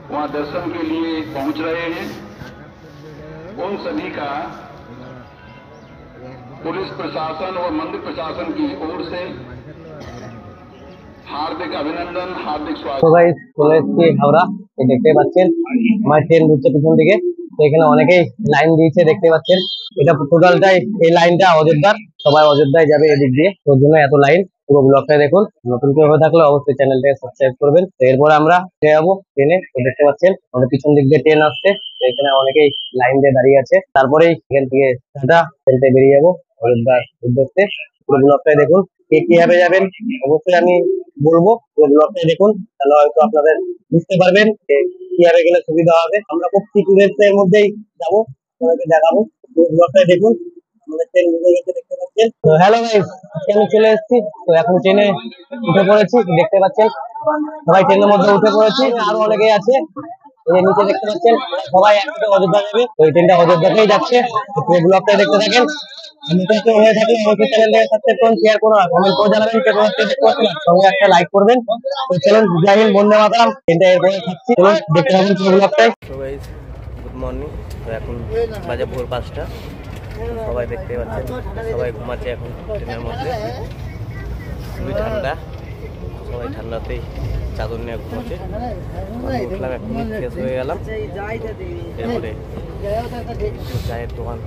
वहां दर्शन के लिए पहुंच रहे हैं, उन सभी का पुलिस प्रशासन और मंदिर प्रशासन की ओर से हार्दिक अभिनंदन, हार्दिक स्वागत। तो गाइस চলে এসেছি হাওড়া, দেখতে পাচ্ছেন আমার ট্রেন ঢুকছে পিছন দিকে। তো এখানে অনেকেই লাইন দিয়েছে দেখতে পাচ্ছেন। এটা টোটালটাই এই লাইনটা অযোধ্যার, সবাই অযোধ্যায় যাবে এদিক দিয়ে, তোর জন্য এত লাইন। পুরো ব্লগটা দেখুন। নতুন কেউ হয়ে থাকলে অবশ্যই চ্যানেলটাকে সাবস্ক্রাইব করবেন। তো এরপর আমরা যাবো ট্রেনে। তো দেখতে পাচ্ছেন আমাদের পিছন দিক দিয়ে ট্রেন আসছে। তো এখানে অনেকেই লাইন দিয়ে দাঁড়িয়ে আছে। তারপরেই এখান থেকে টাটা ট্রেনটা বেরিয়ে যাবো অযোধ্যার উদ্দেশ্যে। পুরো ব্লগটাই দেখুন। কে কিভাবে যাবেন অবশ্যই আমি বলবো, পুরো ব্লগটাই দেখুন, তাহলে হয়তো আপনাদের বুঝতে পারবেন যে কিভাবে গেলে সুবিধা হবে। আমরা খুব সিকিউরের মধ্যেই যাবো, সবাইকে দেখাবো। পুরো ব্লগটাই দেখুন। আমাদের ট্রেন ঢুকে গেছে দেখতে পাচ্ছেন। তো হ্যালো গাইস, আমি চলে এসেছি। তো এখন ট্রেনে উঠে পড়েছি, দেখতে পাচ্ছেন সবাই ট্রেনের মধ্যে উঠে পড়েছি। আরো অনেকেই আছে এই নিচে দেখতে পাচ্ছেন, সবাই একসাথে অযোধ্যা যাবে। তো এই ট্রেনটা অযোধ্যাতেই যাচ্ছে। পুরো ব্লগটাই দেখতে থাকেন। নতুন কেউ হয়ে থাকলে অবশ্যই চ্যানেলটাকে সাবস্ক্রাইব করুন, শেয়ার করুন আর কমেন্ট করে জানাবেন কে কোথা থেকে দেখতে পাচ্ছেন। সঙ্গে একটা লাইক করবেন। তো চলুন, জয় হিন্দ, বন্দে মাতরম। ট্রেনটা এরপরে থাকছি, চলুন দেখতে থাকুন পুরো ব্লগটাই। তো গাইস গুড মর্নিং। তো এখন বাজে ভোর 5টা। সবাই দেখতে পাচ্ছেন সবাই ঘুমাচ্ছে এখন ট্রেনের মধ্যে। খুবই ঠান্ডা, সবাই ঠান্ডাতেই চাদর নিয়ে ঘুমাচ্ছে। উঠলাম, এখন ফ্রেশ হয়ে গেলাম। এরপরে চায়ের দোকান,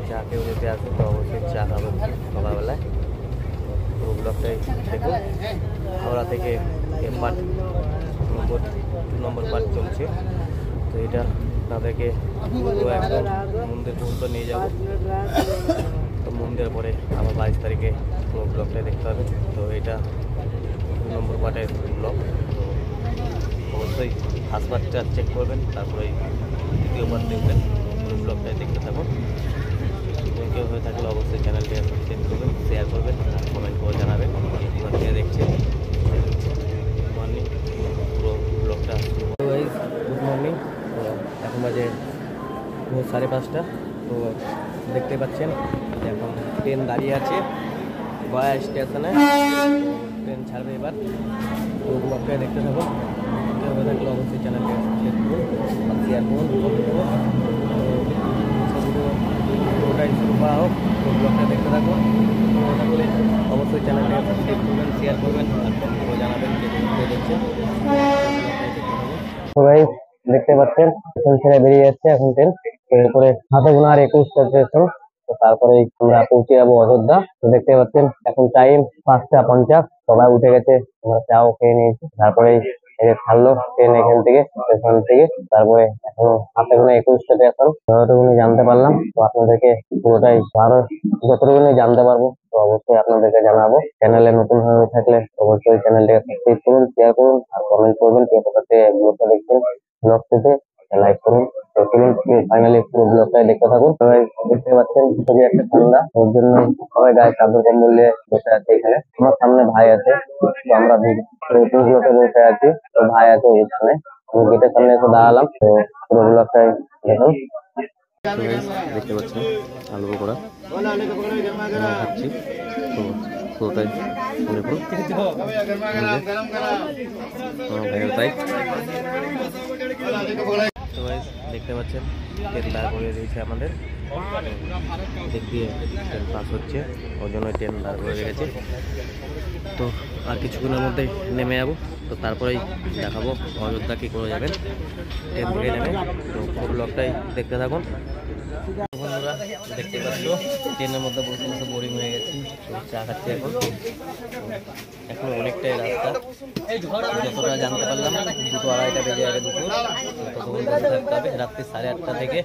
চা কেউ যেতে আসে তো অবশ্যই চা খাবেন সকালবেলায়। পুরো ব্লগটাই দেখুন। হাওড়া থেকে পার্ট 2 নম্বর পার্ট চলছে। তো এটা তাদেরকে পুরো একদম মন্দির পর্যন্ত নিয়ে যাব। তো মন্দিরের পরে আবার 22 তারিখে পুরো ব্লগটাই দেখতে হবে। তো এটা 2 নম্বর পার্টের ব্লগ। তো অবশ্যই ফার্স্ট পার্টটা চেক করবেন, তারপরে দ্বিতীয় পার্ট দেখবেন। পুরো ব্লগটাই দেখতে থাকুন। কেউ হয়ে থাকলে অবশ্যই চ্যানেলটি সাবস্ক্রাইব করবেন, শেয়ার করবেন আর কমেন্ট করে জানাবেন কোথা থেকে দেখছেন। গুড মর্নিং, পুরো ব্লগটা গুড মর্নিং। তো এখন বাজে ভোর 5:30। তো দেখতে পাচ্ছেন এখন ট্রেন দাঁড়িয়ে আছে গয়া স্টেশনে। ট্রেন ছাড়বে এবার। তো ব্লগটাই দেখতে থাকুন। কেউ হয়ে থাকলে অবশ্যই চ্যানেলটি সাবস্ক্রাইব করুন আর শেয়ার করুন, কমেন্ট করুন। পুরোটাই শুরু করা হোক। তো ব্লগটা দেখতে থাকুন। থাকলে অবশ্যই চ্যানেলটাকে সাবস্ক্রাইব করবেন, শেয়ার করবেন আর কমেন্ট করে জানাবেন যে কোথায় দেখছেন। সবাই দেখতে পাচ্ছেন এখন ছেড়ে বেরিয়ে যাচ্ছে এখন ট্রেন। তো এরপরে হাতে গোনা আর 21টা স্টেশন। তো তারপরে আমরা পৌঁছে যাবো অযোধ্যা। তো দেখতে পাচ্ছেন এখন টাইম 5:50। সবাই উঠে গেছে, আমরা চাও খেয়ে নিয়েছি। তারপরে ছাড়লো ট্রেন এখান থেকে, স্টেশন থেকে। তারপরে এখন হাতে গোনা 21টা স্টেশন। যতটুকুনি জানতে পারলাম, তো আপনাদেরকে পুরোটাই আরো যতটুকুনি জানতে পারবো তো অবশ্যই আপনাদেরকে জানাবো। চ্যানেলে নতুন হয়ে থাকলে অবশ্যই চ্যানেলটাকে সাবস্ক্রাইব করুন, শেয়ার করুন আর কমেন্ট করবেন কে কোথা থেকে ব্লগটা দেখছেন। ব্লগটিতে লাইক করুন। তো চলুন ফাইনালি পুরো ব্লগটাই দেখতে থাকুন। সবাই দেখতে পাচ্ছেন খুবই একটা ঠান্ডা, ওর জন্য সবাই গায়ে চাদর কম্বল নিয়ে বসে আছে এখানে। আমার সামনে ভাই আছে, তো আমরা ব্লকে বসে আছি। তো ভাই আছে এখানে, আমি গেটের সামনে এসে দাঁড়ালাম। তো পুরো ব্লগটাই দেখুন। দেখতে পাচ্ছেন আলু পকোড়া খাচ্ছি। তো পুরোটাই দেখুন তাই। তো দেখতে পাচ্ছেন ট্রেন দাঁড় করে দিয়েছে আমাদের দিক দিয়ে। ট্রেন পাস হচ্ছে, ওই জন্য ট্রেন দাঁড় করে রেখেছে। তো আর কিছুক্ষণের মধ্যেই নেমে যাবো। তো তারপরেই দেখাবো অযোধ্যা কী করে যাবেন ট্রেন থেকে নেমে। তো পুরো ব্লগটাই দেখতে থাকুন। বন্ধুরা দেখতে পাচ্ছ ট্রেনের মধ্যে বসে বসে বোরিং হয়ে গেছি। তো চা খাচ্ছি এখন। এখন অনেকটাই রাস্তা, যতটা জানতে পারলাম 2-2:30 বেজে যাবে দুপুর। ততক্ষণ বসে থাকতে হবে। রাত্রি 8:30 থেকে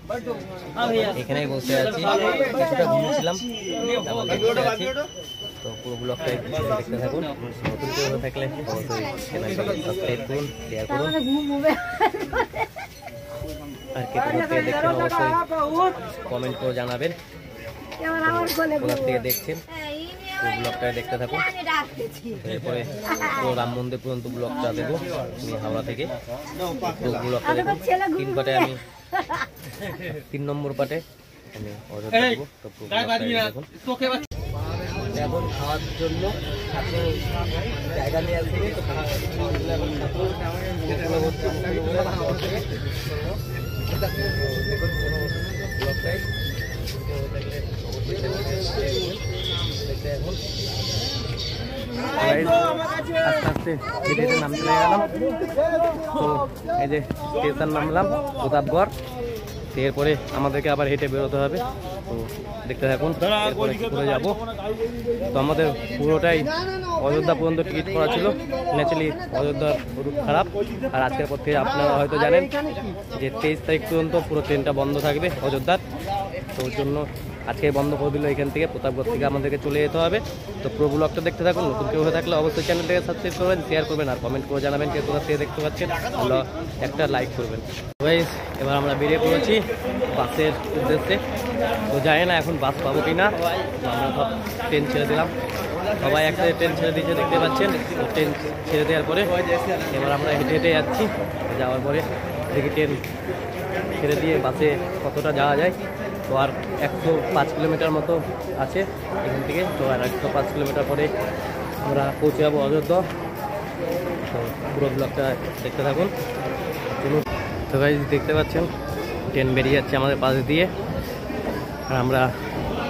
এখানেই বসে আছি। কিছুটা ঘুমিয়েছিলাম, বসে আছি। তো পুরো ব্লগটাই দেখতে থাকুন। নতুন কেউ হয়ে থাকলে অবশ্যই চ্যানেলটাকে সাবস্ক্রাইব করুন, শেয়ার করুন আর কে কোথা থেকে দেখছেন অবশ্যই কমেন্ট করে জানাবেন কোথা থেকে দেখছেন। পুরো ব্লগটা দেখতে থাকুন। এরপরে পুরো রাম মন্দির পর্যন্ত ব্লগটা দেবো আমি হাওড়া থেকে। পুরো ব্লগটা দেখুন। 3 পার্টে আমি 3 নম্বর পার্টে আমি অযোধ্যা দেবো। তো পুরো ব্লগটা দেখুন। এখন খাওয়ার জন্য ছাত্র জায়গা নিয়ে আসছি, তো আস্তে আস্তে হেঁটে নাম চলে গেলাম। তো এই যে স্টেশন নামলাম প্রতাপগড়, এরপরে আমাদেরকে আবার হেঁটে বেরোতে হবে। তো দেখতে থাকুন এরপরে কী করে যাবো। তো আমাদের পুরোটাই অযোধ্যা পর্যন্ত টিকিট করা ছিল। ন্যাচারালি অযোধ্যার রুট খারাপ, আর আজকের পর থেকে আপনারা হয়তো জানেন যে 23 তারিখ পর্যন্ত পুরো ট্রেনটা বন্ধ থাকবে অযোধ্যার। তো ওর জন্য আজকে বন্ধ করে দিল, এখান থেকে প্রতাপগড় থেকে আমাদেরকে চলে যেতে হবে। তো পুরো ব্লগটা দেখতে থাকুন। নতুন কেউ হয়ে থাকলে অবশ্যই চ্যানেলটাকে সাবস্ক্রাইব করবেন, শেয়ার করবেন, আর কমেন্ট করে জানাবেন কে কোথা থেকে দেখতে পাচ্ছেন, ভালো একটা লাইক করবেন। গাইস এবার আমরা বেরিয়ে পড়েছি বাসের উদ্দেশ্যে। তো জানি না এখন বাস পাবো কি না, আমরা সব ট্রেন ছেড়ে দিলাম, সবাই একসাথে ট্রেন ছেড়ে দিয়েছে দেখতে পাচ্ছেন। তো ট্রেন ছেড়ে দেওয়ার পরে এবার আমরা হেঁটে হেঁটে যাচ্ছি। যাওয়ার পরে দেখি ট্রেন ছেড়ে দিয়ে বাসে কতটা যাওয়া যায়। তো আর 105 কিলোমিটার মতো আছে এখান থেকে। তো আর 105 কিলোমিটার পরে আমরা পৌঁছে যাবো অযোধ্যা। তো পুরো ব্লগটা দেখতে থাকুন। তো গাইস দেখতে পাচ্ছেন ট্রেন বেরিয়ে যাচ্ছে আমাদের পাশ দিয়ে, আর আমরা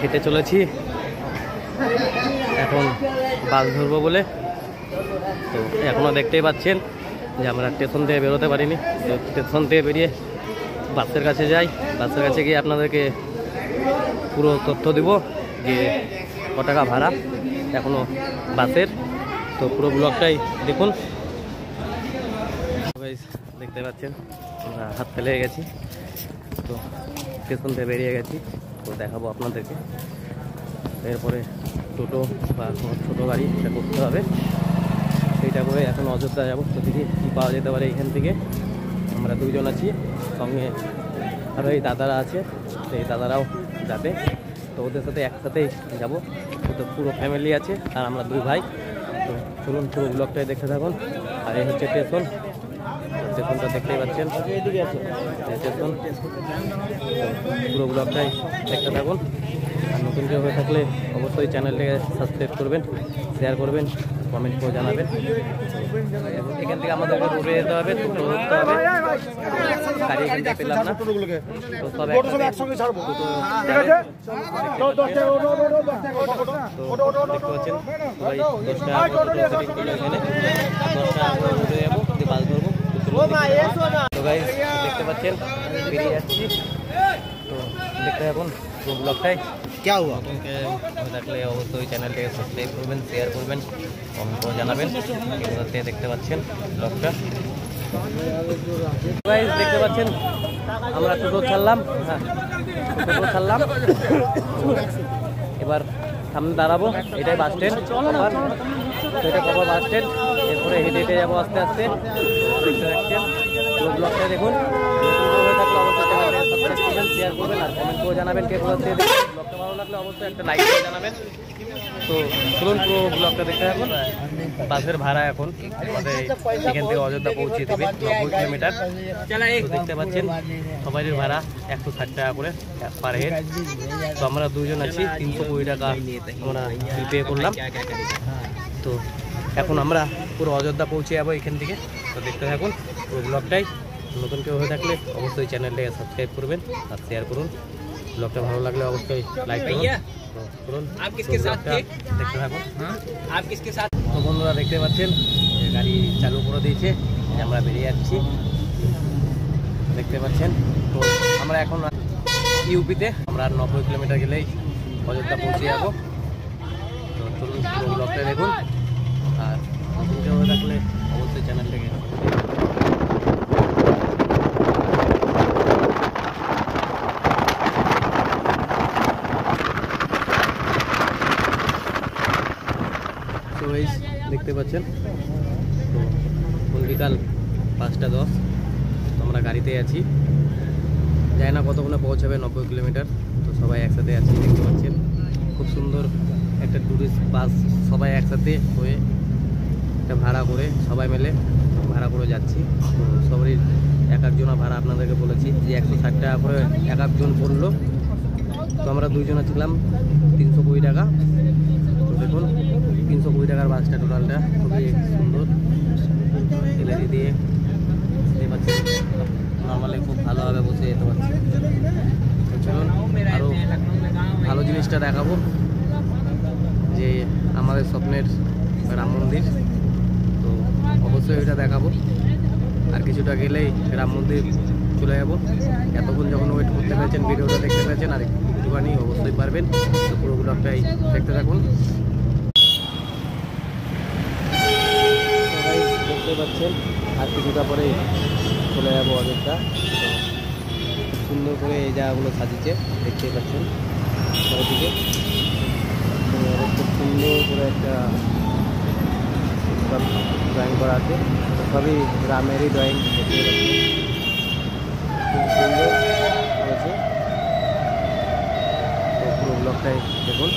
হেঁটে চলেছি এখন বাস ধরবো বলে। তো এখনও দেখতেই পাচ্ছেন যে আমরা স্টেশন থেকে বেরোতে পারিনি। তো স্টেশন থেকে বেরিয়ে বাসের কাছে যাই, বাসের কাছে গিয়ে আপনাদেরকে পুরো তথ্য দিব যে ক টাকা ভাড়া এখনও বাসের। তো পুরো ব্লগটাই দেখুন। দেখতে পাচ্ছেন আমরা হাত ফেলে গেছি, তো স্টেশন থেকে বেরিয়ে গেছি। তো দেখাবো আপনাদেরকে। এরপরে টোটো বা কোনো ছোটো গাড়ি এটা করতে হবে, সেইটা করে এখন অযোধ্যা যাবো। তো দেখি কী পাওয়া যেতে পারে এখান থেকে। আমরা দুইজন আছি, সঙ্গে আরও এই দাদারা আছে, তো এই দাদারাও যাবে। তো ওদের সাথে একসাথেই যাবো। তো পুরো ফ্যামিলি আছে আর আমরা দুই ভাই। তো চলুন পুরো ব্লগটাই দেখতে থাকুন। আর এই হচ্ছে স্টেশন, স্টেশনটা দেখতেই পাচ্ছেন স্টেশন। পুরো ব্লগটাই দেখতে থাকুন। আর নতুন কেউ হয়ে থাকলে অবশ্যই চ্যানেলটাকে সাবস্ক্রাইব করবেন, শেয়ার করবেন, কমেন্ট করে জানাবেন। এখান থেকে আমাদেরকে ঘুরে যেতে হবে, টোটো ধরতে হবে, গাড়ি এখান থেকে পেলাম না। তো সব একসঙ্গে ছাড়বো। তো দেখতে পাচ্ছেন সবাই 10 টাকা এখানে 10 টাকা করে ঘুরে যাবো, বাস ধরবো। তো গাইস দেখতে পাচ্ছেন বেরিয়ে যাচ্ছি। তো দেখতে থাকুন পুরো ব্লগটাই। নতুনকে হয়ে থাকলে অবশ্যই চ্যানেলটাকে সাবস্ক্রাইব করবেন, শেয়ার করবেন, কমেন্ট করে জানাবেন কোথা থেকে দেখতে পাচ্ছেন ব্লগটা। গাইস দেখতে পাচ্ছেন আমরা টোটো ছাড়লাম, হ্যাঁ টোটো ছাড়লাম। এবার সামনে দাঁড়াবো, এটাই বাস স্ট্যান্ড কপার, এটা কপার বাস স্ট্যান্ড। এরপরে হেঁটে হেঁটে যাবো আস্তে আস্তে। দেখতে পাচ্ছেন পুরো ব্লগটা দেখুন। হয়ে থাকলে অবশ্যই চ্যানেলটাকে সাবস্ক্রাইব করবেন, শেয়ার করবেন, আর কমেন্ট করে জানাবেন কে কোথা থেকে দেখবেন। ব্লগটা ভালো লাগলে অবশ্যই একটা লাইক করে জানাবেন। তো চলুন পুরো ব্লগটা দেখতে থাকুন। বাসের ভাড়া এখন আমাদের এখান থেকে অযোধ্যা পৌঁছে দেবে 90 কিলোমিটার। দেখতে পাচ্ছেন সবারই ভাড়া 160 টাকা করে পার হেড। তো আমরা দুজন আছি, 320 টাকা আমরা পে করলাম। তো এখন আমরা পুরো অযোধ্যা পৌঁছে যাবো এখান থেকে। তো দেখতে থাকুন পুরো ব্লগটাই। নতুন কেউ হয়ে থাকলে অবশ্যই চ্যানেলটাকে সাবস্ক্রাইব করবেন আর শেয়ার করুন। ব্লগটা ভালো লাগলে অবশ্যই লাইক করুন। দেখতে থাকুন। তো বন্ধুরা দেখতে পাচ্ছেন গাড়ি চালু করে দিয়েছে, আমরা বেরিয়ে যাচ্ছি দেখতে পাচ্ছেন। তো আমরা এখন ইউপিতে, আমরা 90 কিলোমিটার গেলেই অযোধ্যা পৌঁছে যাবো। তো চলুন পুরো ব্লগটা দেখুন। আর নতুন কেউ হয়ে থাকলে অবশ্যই চ্যানেলটাকে দেখতে পাচ্ছেন। তো বিকাল 5টা 10, তো আমরা গাড়িতে আছি, জানি না কতক্ষণে পৌঁছাবে 90 কিলোমিটার। তো সবাই একসাথে আছি দেখতে পাচ্ছেন। খুব সুন্দর একটা ট্যুরিস্ট বাস, সবাই একসাথে হয়ে একটা ভাড়া করে সবাই মিলে ভাড়া করে যাচ্ছি। তো সবারই এক একজনের ভাড়া আপনাদেরকে বলেছি যে 160 টাকা করে এক একজন পড়লো। তো আমরা দুইজনে ছিলাম 320 টাকা। তো দেখুন 320 টাকার বাসটা টোটালটা খুবই সুন্দর এলইডি দিয়ে দেখতে পাচ্ছেন নর্মালি খুব ভালোভাবে বসে যেতে পারছি। তো চলুন আরও ভালো জিনিসটা দেখাবো যে আমাদের স্বপ্নের রাম মন্দির। তো অবশ্যই এটা দেখাবো, আর কিছুটা গেলেই রাম মন্দির চলে যাবো। এতক্ষণ যখন ওয়েট করতে পেরেছেন, ভিডিওটা দেখতে পেরেছেন, আর একটুখানি অবশ্যই পারবেন। তো পুরো ব্লগটাই দেখতে থাকুন। দেখতে পাচ্ছেন আর কিছুটা পরেই চলে যাবো অযোধ্যা। খুব সুন্দর করে এই জায়গাগুলো সাজিয়েছে, দেখতেই পাচ্ছেন চারিদিকে। খুব সুন্দর করে একটা ড্রয়িং করা আছে, সবই রামেরই ড্রয়িং দেখতে পাচ্ছেন, খুব সুন্দর হয়েছে। তো পুরো ব্লগটাই দেখুন।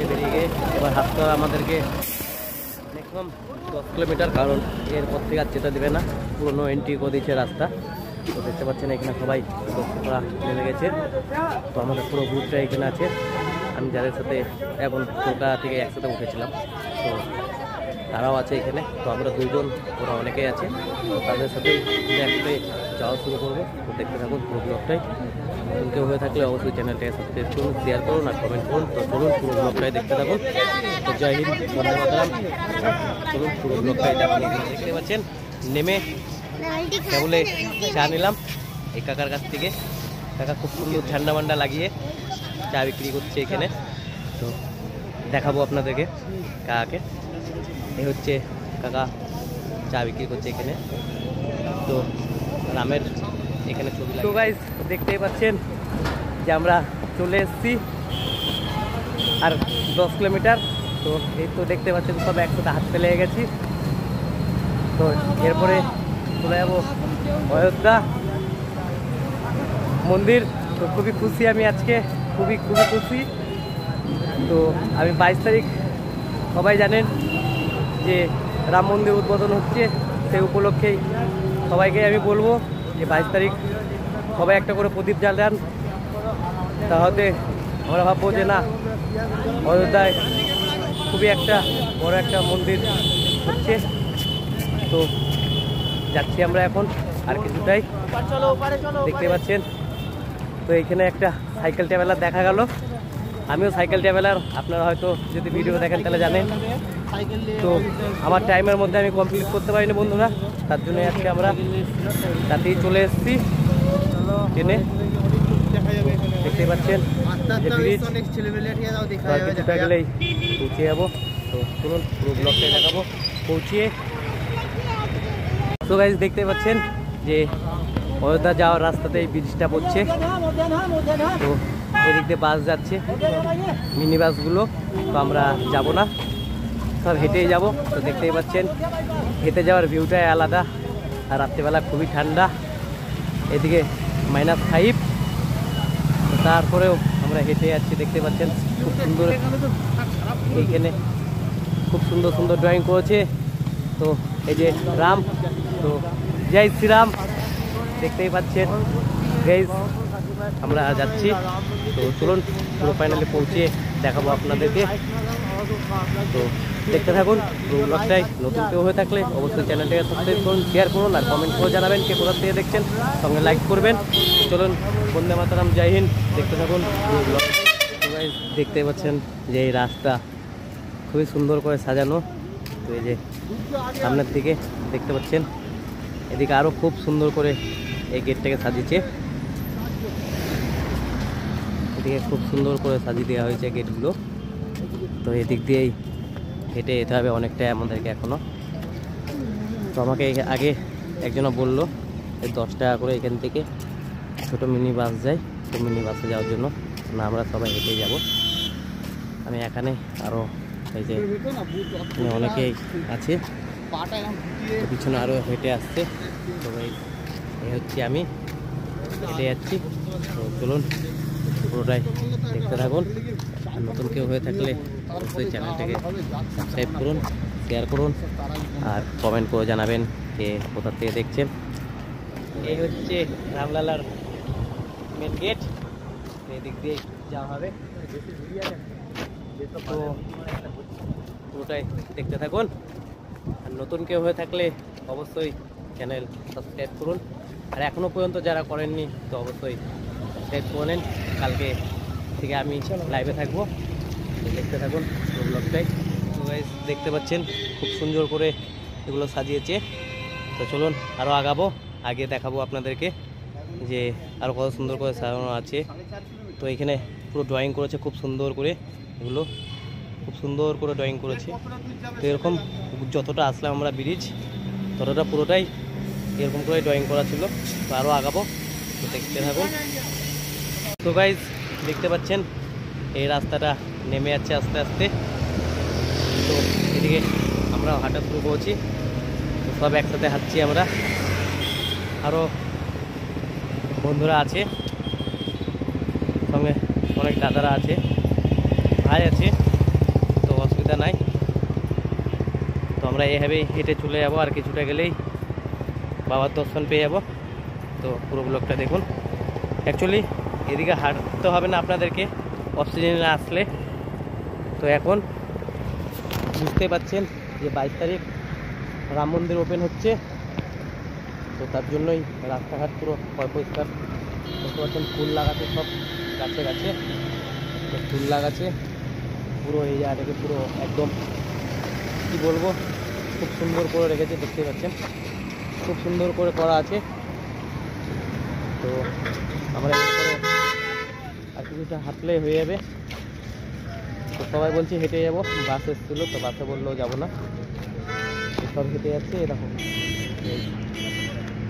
বেরিয়ে গিয়ে এবার হাঁটতে হবে আমাদেরকে ম্যাক্সিমাম 10 কিলোমিটার, কারণ এরপর থেকে আর যেতে দেবে না, পুরোনো এন্ট্রি করে দিয়েছে রাস্তা। তো দেখতে পাচ্ছেন এখানে সবাই দর্শকরা নেমে গেছে। তো আমাদের পুরো গ্রুপটা এখানে আছে, আমি যাদের সাথে এখন কলকাতা থেকে একসাথে উঠেছিলাম, তো তারাও আছে এখানে। তো আমরা দুজন, ওরা অনেকেই আছে, তো তাদের সাথেই একসাথে যাওয়া শুরু করবো। তো দেখতে থাকুন পুরো ব্লগটাই। কেউ হয়ে থাকলে অবশ্যই চ্যানেলটাকে সাবস্ক্রাইব করুন, শেয়ার করুন আর কমেন্ট করুন। তো চলুন পুরো ব্লগটাই দেখতে থাকুন। তো জয় হিন্দ, বন্দে মাতরম। চলুন পুরো ব্লগটাই দেখুন। দেখতে পাচ্ছেন নেমে কেবলে চা নিলাম এই কাকার কাছ থেকে। কাকা খুব সুন্দর ঠান্ডা মান্ডা লাগিয়ে চা বিক্রি করছে এখানে। তো দেখাবো আপনাদেরকে কাকাকে। এই হচ্ছে কাকা চা বিক্রি করছে এখানে। তো রামের এখানে ছবি। তো গাইস দেখতেই পাচ্ছেন যে আমরা চলে এসেছি আর 10 কিলোমিটার। তো এই তো দেখতে পাচ্ছেন সব একসাথে হাত ফেলে গেছি। তো এরপরে চলে যাবো অযোধ্যা মন্দির। তো খুবই খুশি আমি আজকে, খুবই খুশি। তো আমি 22 তারিখ, সবাই জানেন যে রাম মন্দির উদ্বোধন হচ্ছে, সেই উপলক্ষেই সবাইকে আমি বলবো যে 22 তারিখ সবাই একটা করে প্রদীপ জ্বালান। তাহলে আমরা ভাববো যে না, অযোধ্যায় খুবই একটা বড় একটা মন্দির হচ্ছে। তো যাচ্ছি আমরা এখন আর কিছুটাই, দেখতে পাচ্ছেন। তো এইখানে একটা সাইকেল ট্রাভেলার দেখা গেল, আমিও সাইকেল ট্রাভেলার, আপনারা হয়তো যদি ভিডিও দেখেন তাহলে জানেন। তো আমার টাইমের মধ্যে আমি কমপ্লিট করতে পারিনি বন্ধুরা, তার জন্য আজকে আমরা তাতেই চলে এসেছি ট্রেনে। দেখতে পাচ্ছেন যে ব্রিজ, কিছুটা গেলেই পৌঁছে যাবো। তো চলুন পুরো ব্লগটাই দেখাবো পৌঁছিয়ে। তো গাইস দেখতে পাচ্ছেন যে অযোধ্যা যাওয়ার রাস্তাতে এই ব্রিজটা পড়ছে। তো এদিক দিয়ে বাস যাচ্ছে, মিনি বাসগুলো। তো আমরা যাব না, সব হেঁটেই যাব। তো দেখতেই পাচ্ছেন হেঁটে যাওয়ার ভিউটাই আলাদা, আর রাত্রিবেলা খুবই ঠান্ডা, এদিকে -5। তারপরেও আমরা হেঁটে যাচ্ছি, দেখতে পাচ্ছেন খুব সুন্দর। এইখানে খুব সুন্দর ড্রয়িং করেছে। তো এই যে রাম, তো জয় শ্রীরাম, দেখতেই পাচ্ছেন গাইস আমরা যাচ্ছি। তো চলুন পুরো ফাইনালি পৌঁছে দেখাবো আপনাদেরকে। তো দেখতে থাকুন পুরো ব্লগটাই। নতুন কেউ হয়ে থাকলে অবশ্যই চ্যানেলটাকে সাবস্ক্রাইব করুন, শেয়ার করুন আর কমেন্ট করে জানাবেন কে কোথা থেকে দেখছেন, সঙ্গে লাইক করবেন। চলুন বন্দে মাতরম, জয় হিন্দ, দেখতে থাকুন পুরো ব্লগ। দেখতে পাচ্ছেন যে এই রাস্তা খুবই সুন্দর করে সাজানো। তো এই যে সামনের দিকে দেখতে পাচ্ছেন, এদিকে আরও খুব সুন্দর করে এই গেটটাকে সাজিয়েছে। এদিকে খুব সুন্দর করে সাজিয়ে দেওয়া হয়েছে গেটগুলো। তো এদিক দিয়েই হেঁটে যেতে হবে অনেকটাই আমাদেরকে এখনও। তো আমাকে আগে একজনা বললো এই 10 টাকা করে এখান থেকে ছোট মিনি বাস যায়। তো মিনি বাসে যাওয়ার জন্য না আমরা সবাই হেঁটে যাব। আমি এখানে আরও এই যে এখানে অনেকেই আছে, তো পিছনে আরও হেঁটে আসছে। সবাই এই হচ্ছে আমি হেঁটে যাচ্ছি। তো চলুন পুরোটাই দেখতে থাকুন। আর নতুন কেউ হয়ে থাকলে অবশ্যই চ্যানেলটাকে সাবস্ক্রাইব করুন, শেয়ার করুন আর কমেন্ট করে জানাবেন কে কোথা থেকে দেখছেন। এই হচ্ছে রামলালার মেন গেট, এদিক দিয়ে যাওয়া হবে। তো পুরোটাই দেখতে থাকুন। আর নতুন কেউ হয়ে থাকলে অবশ্যই চ্যানেল সাবস্ক্রাইব করুন। আর এখনও পর্যন্ত যারা করেননি তো অবশ্যই সাবস্ক্রাইব করে নেন। কালকে থেকে আমি লাইভে থাকবো, তো দেখতে থাকুন পুরো ব্লগটাই। তো গাইস দেখতে পাচ্ছেন খুব সুন্দর করে এগুলো সাজিয়েছে। তো চলুন আরও আগাবো, আগে দেখাবো আপনাদেরকে যে আরও কত সুন্দর করে সাজানো আছে। তো এখানে পুরো ড্রয়িং করেছে খুব সুন্দর করে, এগুলো খুব সুন্দর করে ড্রয়িং করেছে। তো এরকম যতটা আসলাম আমরা ব্রিজ ততটা পুরোটাই এরকম করে ড্রয়িং করা ছিল। তো আরও আগাবো, তো দেখতে থাকুন। তো গাইজ দেখতে পাচ্ছেন এই রাস্তাটা নেমে যাচ্ছে আস্তে আস্তে। তো এদিকে আমরা হাঁটা শুরু করেছি, তো সব একসাথে হাঁটছি আমরা। আরও বন্ধুরা আছে সঙ্গে, অনেক দাদারা আছে, ভাই আছে, তো অসুবিধা নাই। তো আমরা এভাবেই হেঁটে চলে যাব, আর কিছুটা গেলেই বাবার দর্শন পেয়ে যাব। তো পুরো ব্লগটা দেখুন। অ্যাকচুয়ালি এদিকে হাঁটতে হবে না আপনাদেরকে অফ সিজনে আসলে। তো এখন বুঝতে পাচ্ছেন যে 22 তারিখ রাম মন্দির ওপেন হচ্ছে, তো তার জন্যই রাস্তাঘাট পুরো পরিষ্কার। দেখতে পাচ্ছেন ফুল লাগাচ্ছে সব গাছে গাছে, তো ফুল লাগাচ্ছে পুরো এই জায়গাটাকে পুরো একদম কী বলবো খুব সুন্দর করে রেখেছে। দেখতে পাচ্ছেন খুব সুন্দর করে করা আছে। তো আমরা এরপরে আর কিছুটা হাঁটলেই হয়ে যাবে। তো সবাই বলছে হেঁটে যাবো, বাস এসেছিলো তো বাসে বললেও যাবো না, সব হেঁটে যাচ্ছে। এরকম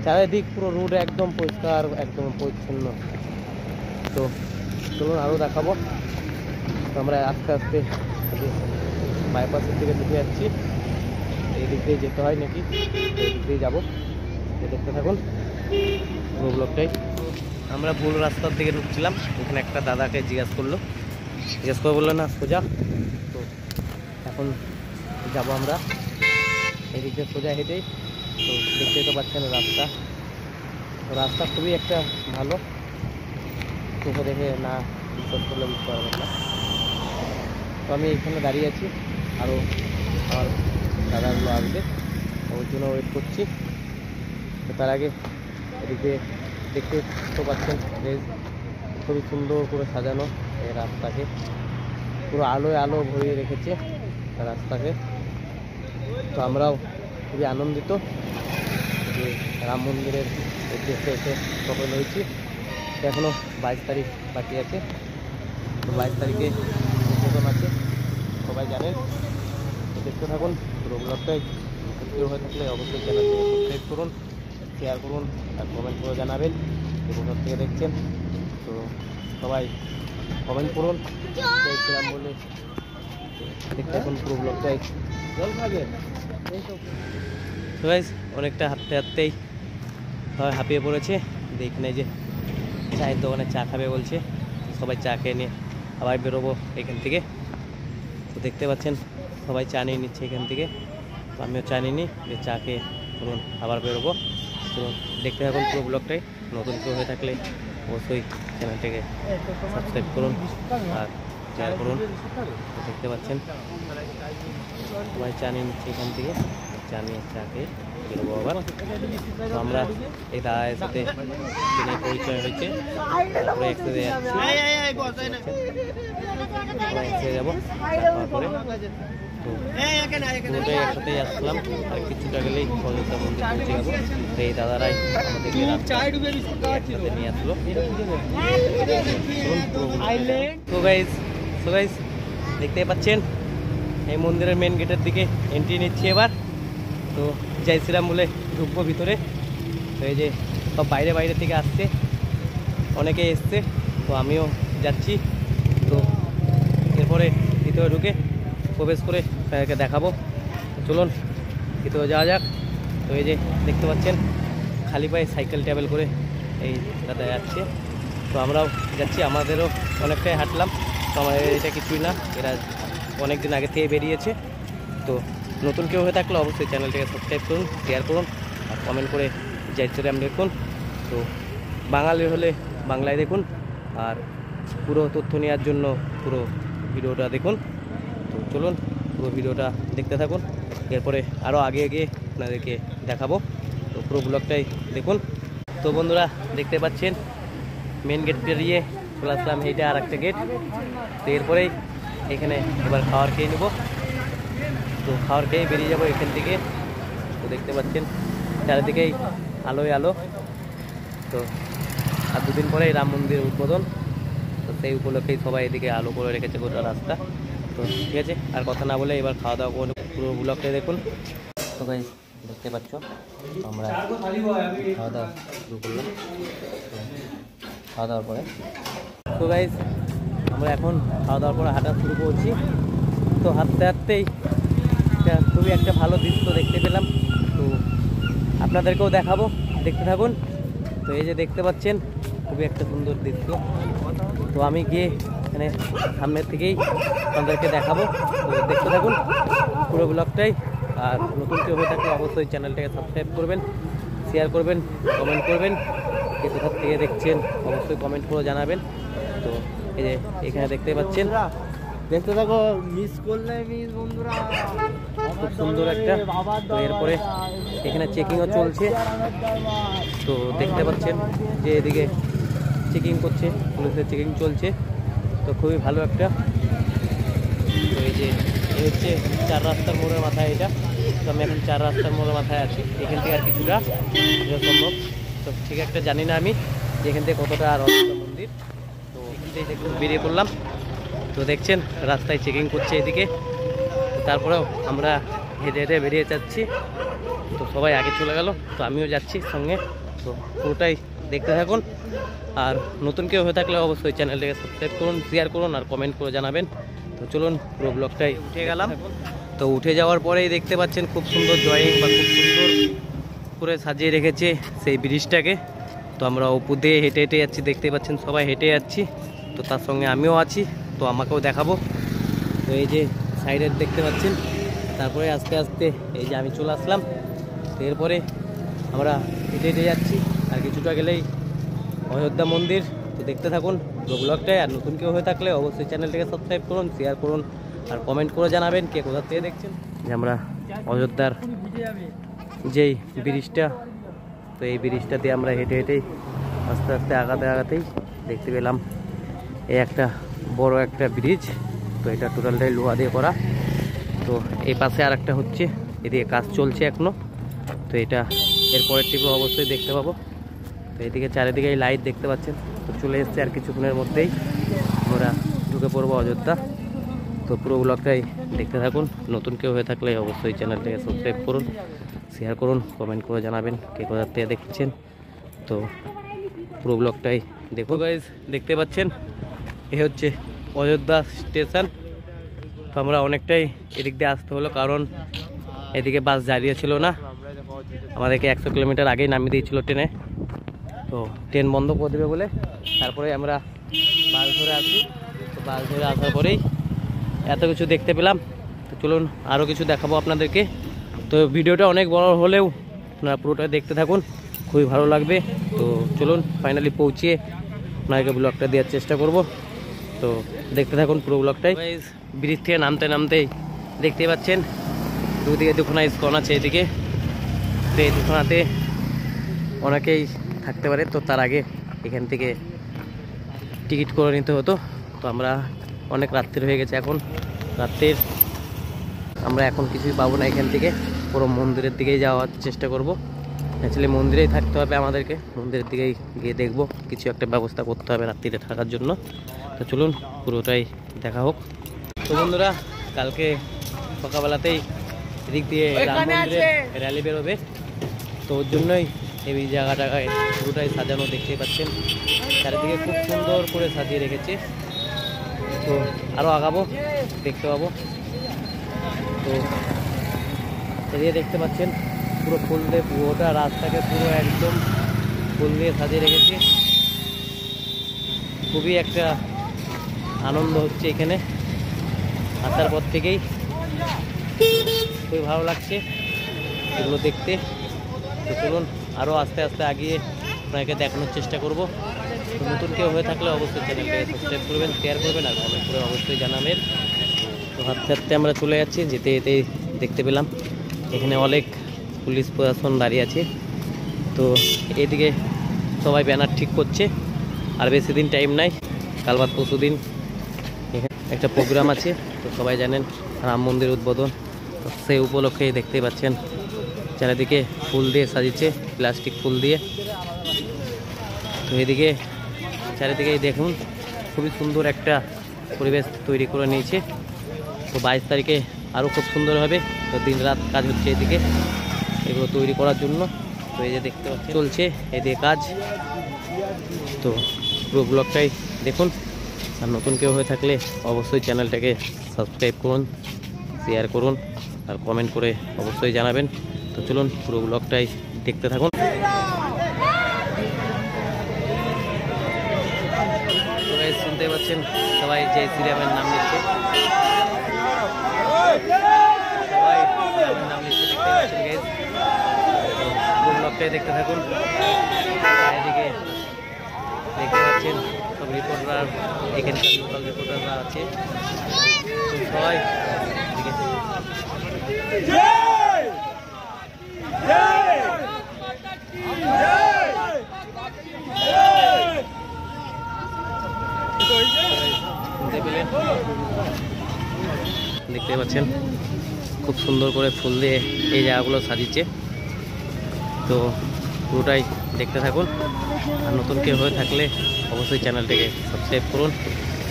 চারিদিক পুরো রোড একদম পরিষ্কার, একদম পরিচ্ছন্ন। তো চলুন আরও দেখাবো। তো আমরা আস্তে আস্তে বাইপাসের দিকে ঢুকে যাচ্ছি। এই দিক দিয়ে যেতে হয় নাকি, এই দিক দিয়ে যাবো, দেখতে থাকুন পুরো ব্লগটাই। আমরা ভুল রাস্তার দিকে ঢুকছিলাম, ওখানে একটা দাদাকে জিজ্ঞেস করে বললো না সোজা। তো এখন যাব আমরা এদিক দিয়ে সোজা হেঁটেই। তো দেখতেই তো পাচ্ছেন রাস্তা খুবই একটা ভালো, চোখে দেখে না বিশ্বাস করলে বুঝতে পারবেন না। তো আমি এখানে দাঁড়িয়ে আছি, আরও আমার দাদাগুলো আসবে, ওর জন্য ওয়েট করছি। তো তার আগে এদিকে দেখতে তো পাচ্ছেন যে খুবই সুন্দর করে সাজানো এই রাস্তাকে, পুরো আলোয় আলো ভরিয়ে রেখেছে রাস্তাকে। তো আমরাও খুবই আনন্দিত যে রাম মন্দিরের উদ্দেশ্যে এসে সফল হয়েছি। এখনও 22 তারিখ বাকি আছে, তো 22 তারিখে উদ্বোধন আছে, সবাই জানেন। তো দেখতে থাকুন পুরো ব্লগটাই। কেউ হয়ে থাকলে অবশ্যই চ্যানেলকে সাবস্ক্রাইব করুন, শেয়ার করুন আর কমেন্ট করে জানাবেন যে কোথা থেকে দেখছেন। তো সবাই কমেন্ট করুন জয়শ্রীরাম বলে। দেখতে থাকুন পুরো ব্লগটাই। জল খাবেন তো গাইস, অনেকটা হাঁটতে হাঁটতেই সবাই হাঁপিয়ে পড়েছে। দেখনে যে চায়ের দোকানে চা খাবে বলছে, সবাই চা খেয়ে নিয়ে আবার বেরোবো এখান থেকে। তো দেখতে পাচ্ছেন সবাই চা নিয়ে নিচ্ছে এখান থেকে, তো আমিও চা নিই যে চা খেয়ে ধরুন আবার বেরোবো। তো দেখতে থাকুন পুরো ব্লগটাই। নতুন কেউ হয়ে থাকলে অবশ্যই চ্যানেলটাকে সাবস্ক্রাইব করুন আর শেয়ার করুন। তো দেখতে পাচ্ছেন সবাই চা নিয়ে নিচ্ছে এখান থেকে, চা নিয়ে চা খেয়ে বেরোবো আবার। তো আমরা এই দাদার সাথে ট্রেনে পরিচয় হয়েছে, তারপরে একসাথে যাচ্ছি, আমরা একসাথে যাবো তারপরে। তো পুরোটাই একসাথেই আসলাম, আর কিছুটা গেলেই অযোধ্যা মন্দির পৌঁছে যাবো। তো এই দাদারাই আমাদেরকে একসাথে নিয়ে আসলো। তো গাইজ দেখতে পাচ্ছেন এই মন্দিরের মেন গেটের দিকে এন্ট্রি নিচ্ছি এবার। তো জয় শ্রীরাম বলে ঢুকবো ভিতরে। তো এই যে সব বাইরে বাইরে থেকে আসছে, অনেকে এসছে, তো আমিও যাচ্ছি। তো এরপরে ভিতরে ঢুকে প্রবেশ করে তাদেরকে দেখাবো। চলুন ভিতরে যাওয়া যাক। তো এই যে দেখতে পাচ্ছেন খালি পায়ে সাইকেল ট্রাভেল করে এই দাদা যাচ্ছে, তো আমরাও যাচ্ছি, আমাদেরও অনেকটাই হাঁটলাম। তো আমাদের এটা কিছুই না, এরা অনেক দিন আগে থেকে বেরিয়েছে। তো নতুন কেউ হয়ে থাকলে অবশ্যই চ্যানেলটাকে সাবস্ক্রাইব করুন, শেয়ার করুন আর কমেন্ট করে জয়শ্রীরাম দেখুন। তো বাঙালি হলে বাংলায় দেখুন, আর পুরো তথ্য নেওয়ার জন্য পুরো ভিডিওটা দেখুন। তো চলুন পুরো ভিডিওটা দেখতে থাকুন, এরপরে আরও আগে আগে আপনাদেরকে দেখাবো। তো পুরো ব্লগটাই দেখুন। তো বন্ধুরা দেখতে পাচ্ছেন মেন গেট পেরিয়ে চলে আসলাম, এইটা আর একটা গেট। তো এরপরেই এখানে এবার খাবার খেয়ে নেব। তো খাবার খেয়ে বেরিয়ে যাবো এখান থেকে। তো দেখতে পাচ্ছেন চারিদিকেই আলোয় আলো। তো আর দুদিন পরেই রাম মন্দিরের উদ্বোধন, তো সেই উপলক্ষেই সবাই এদিকে আলো করে রেখেছে গোটা রাস্তা। তো ঠিক আছে, আর কথা না বলে এবার খাওয়া দাওয়া করে পুরো ব্লগটা দেখুন। তো ভাই দেখতে পাচ্ছ আমরা খাওয়া দাওয়া শুরু করলাম। খাওয়া দাওয়ার পরে তো গাইজ আমরা এখন খাওয়া দাওয়ার পরে হাঁটা শুরু করছি। তো হাঁটতে হাঁটতেই খুবই একটা ভালো দৃশ্য দেখতে পেলাম, তো আপনাদেরকেও দেখাবো, দেখতে থাকুন। তো এই যে দেখতে পাচ্ছেন খুবই একটা সুন্দর দৃশ্য। তো আমি গিয়ে এখানে সামনের থেকেই আপনাদেরকে দেখাবো। তো দেখতে থাকুন পুরো ব্লগটাই। আর নতুন কেউ হয়ে থাকলে অবশ্যই চ্যানেলটাকে সাবস্ক্রাইব করবেন, শেয়ার করবেন, কমেন্ট করবেন। কে কোথা থেকে দেখছেন অবশ্যই কমেন্ট করে জানাবেন। তো এই যে এখানে দেখতে পাচ্ছেন, দেখতে থাকো, মিস করলে মিস বন্ধুরা, খুব সুন্দর একটা। তো এরপরে এখানে চেকিংও চলছে। তো দেখতে পাচ্ছেন যে এদিকে চেকিং করছে, পুলিশের চেকিং চলছে। তো খুবই ভালো একটা। তো এই যে এই হচ্ছে 4 রাস্তার মোড়ের মাথায় এটা। তো আমি এখন 4 রাস্তার মোড়ের মাথায় আছি, এখান থেকে আর কিছুটা যেটা সম্ভব। তো ঠিক একটা জানি না আমি যে এখান থেকে কতটা আর মন্দির। তো এখান থেকে বেরিয়ে পড়লাম। তো দেখছেন রাস্তায় চেকিং করছে এদিকে, তারপরেও আমরা হেঁটে হেঁটে বেরিয়ে যাচ্ছি। তো সবাই আগে চলে গেল, তো আমিও যাচ্ছি সঙ্গে। তো পুরোটাই দেখতে থাকুন। আর নতুন কেউ হয়ে থাকলে অবশ্যই চ্যানেলটাকে সাবস্ক্রাইব করুন, শেয়ার করুন আর কমেন্ট করে জানাবেন। তো চলুন পুরো ব্লগটাই উঠে গেলাম। তো উঠে যাওয়ার পরেই দেখতে পাচ্ছেন খুব সুন্দর ড্রয়িং বা খুব সুন্দর করে সাজিয়ে রেখেছে সেই ব্রিজটাকে। তো আমরা উপর দিয়ে হেঁটে হেঁটে যাচ্ছি, দেখতে পাচ্ছেন সবাই হেঁটে যাচ্ছি। তো তার সঙ্গে আমিও আছি, তো আমাকেও দেখাবো। তো এই যে সাইডের দেখতে পাচ্ছেন, তারপরে আস্তে আস্তে এই যে আমি চলে আসলাম। তো এরপরে আমরা হেঁটে হেঁটে যাচ্ছি, আর কিছুটা গেলেই অযোধ্যা মন্দির। তো দেখতে থাকুন ব্লগটাই। আর নতুন কেউ হয়ে থাকলে অবশ্যই চ্যানেলটাকে সাবস্ক্রাইব করুন, শেয়ার করুন আর কমেন্ট করে জানাবেন কে কোথা থেকে দেখছেন। যে আমরা অযোধ্যার যেই ব্রিজটা, তো এই ব্রিজটা দিয়ে আমরা হেঁটে হেঁটেই আস্তে আস্তে আগাতে আগাতেই দেখতে পেলাম এই একটা বড় একটা ব্রিজ। তো এটা টোটালটাই লোহা দিয়ে করা। তো এই পাশে আর একটা হচ্ছে, এদিকে কাজ চলছে এখনো। তো এটা এরপরের টিপে অবশ্যই দেখতে পাবো। তো এদিকে চারিদিকে লাইট দেখতে পাচ্ছেন। তো চলে এসছে আর কিছুক্ষণের মধ্যেই আমরা ঢুকে পড়বো অযোধ্যা। তো পুরো ব্লগটাই দেখতে থাকুন। নতুন কেউ হয়ে থাকলে অবশ্যই চ্যানেলটাকে সাবস্ক্রাইব করুন, শেয়ার করুন, কমেন্ট করে জানাবেন কে কোথা থেকে দেখছেন। তো পুরো ব্লগটাই দেখো গাইজ, দেখতে পাচ্ছেন এ হচ্ছে অযোধ্যা স্টেশন। তো আমরা অনেকটাই এদিক দিয়ে আসতে হলো, কারণ এদিকে বাস দাঁড়িয়ে ছিল না, আমাদেরকে 100 কিলোমিটার আগেই নামিয়ে দিয়েছিল ট্রেনে। তো ট্রেন বন্ধ করে দেবে বলে তারপরে আমরা বাস ধরে আসি। তো বাস ধরে আসার পরেই এত কিছু দেখতে পেলাম। তো চলুন আরও কিছু দেখাবো আপনাদেরকে। তো ভিডিওটা অনেক বড় হলেও আপনারা পুরোটা দেখতে থাকুন, খুবই ভালো লাগবে। তো চলুন ফাইনালি পৌঁছিয়ে আপনাদেরকে ব্লগটা দেওয়ার চেষ্টা করব। তো দেখতে থাকুন পুরো ব্লগটাই। ব্রিজ থেকে নামতে নামতেই দেখতে পাচ্ছেন দুদিকে দুখানা ইস্কন আছে এদিকে। তো এই দুখানাতে অনেকেই থাকতে পারে। তো তার আগে এখান থেকে টিকিট করে নিতে হতো। তো আমরা অনেক রাত্রির হয়ে গেছে, এখন রাত্রির আমরা এখন কিছুই পাবো না এখান থেকে। পুরো মন্দিরের দিকেই যাওয়ার চেষ্টা করব। অ্যাকচুয়ালি মন্দিরেই থাকতে হবে আমাদেরকে, মন্দিরের দিকেই গিয়ে দেখব, কিছু একটা ব্যবস্থা করতে হবে রাত্রিতে থাকার জন্য। তো চলুন পুরোটাই দেখা হোক। তো বন্ধুরা কালকে সকালবেলাতেই এদিক দিয়ে রাম মন্দিরের র্যালি বেরোবে। তো ওর জন্যই এই জায়গাটায় পুরোটাই সাজানো দেখতেই পাচ্ছেন, চারিদিকে খুব সুন্দর করে সাজিয়ে রেখেছে। তো আরও আগাবো, দেখতে পাবো। তো এদিকে দেখতে পাচ্ছেন পুরো ফুল দিয়ে পুরোটা রাস্তাকে পুরো একদম ফুল দিয়ে সাজিয়ে রেখেছে। খুবই একটা আনন্দ হচ্ছে এখানে আসার পর থেকেই, খুবই ভালো লাগছে এগুলো দেখতে। তো চলুন আরও আস্তে আস্তে আগিয়ে আপনাকে দেখানোর চেষ্টা করব। তো নতুন কেউ হয়ে থাকলে অবশ্যই চ্যানেলটাকে সাবস্ক্রাইব করবেন, শেয়ার করবেন আর কমেন্ট করে অবশ্যই জানাবেন। তো হাঁটতে হাঁটতে আমরা চলে যাচ্ছি, যেতে যেতে দেখতে পেলাম এখানে অনেক পুলিশ প্রশাসন দাঁড়িয়ে আছে। তো এদিকে সবাই ব্যানার ঠিক করছে, আর বেশি দিন টাইম নাই, কাল বাদ পরশু দিন এখানে একটা প্রোগ্রাম আছে। তো সবাই জানেন রাম মন্দির উদ্বোধন, তো সেই উপলক্ষে দেখতেই পাচ্ছেন চারিদিকে ফুল দিয়ে সাজিয়েছে, প্লাস্টিক ফুল দিয়ে। তো এদিকে চারিদিকে দেখুন খুবই সুন্দর একটা পরিবেশ তৈরি করে নিয়েছে। তো 22 তারিখে আরও খুব সুন্দর হবে। তো দিন রাত কাজ হচ্ছে এদিকে এগুলো তৈরি করার জন্য। তো এই যে দেখতে পাচ্ছেন চলছে এদিকে কাজ। তো পুরো ব্লগটাই দেখুন, আর নতুন কেউ হয়ে থাকলে অবশ্যই চ্যানেলটাকে সাবস্ক্রাইব করুন, শেয়ার করুন আর কমেন্ট করে অবশ্যই জানাবেন। তো চলুন পুরো ব্লগটাই দেখতে থাকুন। শুনতে পাচ্ছেন সবাই যে সিরিয়ামের নাম নিচ্ছে, সবাই নাম নিচ্ছে দেখতে পাচ্ছেন গাইস। পুরো ব্লগটাই দেখতে থাকুন। এদিকে দেখতে পাচ্ছেন সব রিপোর্টার, এখানকার লোকাল রিপোর্টাররা আছে। তো সবাই দেখতে পাচ্ছেন খুব সুন্দর করে ফুল দিয়ে এই জায়গাগুলো সাজিয়েছে। তো পুরোটাই দেখতে থাকুন, আর নতুন কেউ হয়ে থাকলে অবশ্যই চ্যানেলটাকে সাবস্ক্রাইব করুন,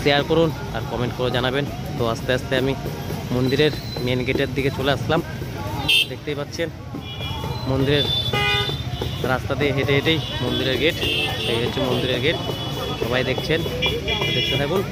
শেয়ার করুন আর কমেন্ট করে জানাবেন। তো আস্তে আস্তে আমি মন্দিরের মেন গেটের দিকে চলে আসলাম। দেখতেই পাচ্ছেন মন্দিরের রাস্তা দিয়ে হেঁটে হেঁটেই মন্দিরের গেট, এই হচ্ছে মন্দিরের গেট। সবাই দেখছেন, দেখতে থাকুন।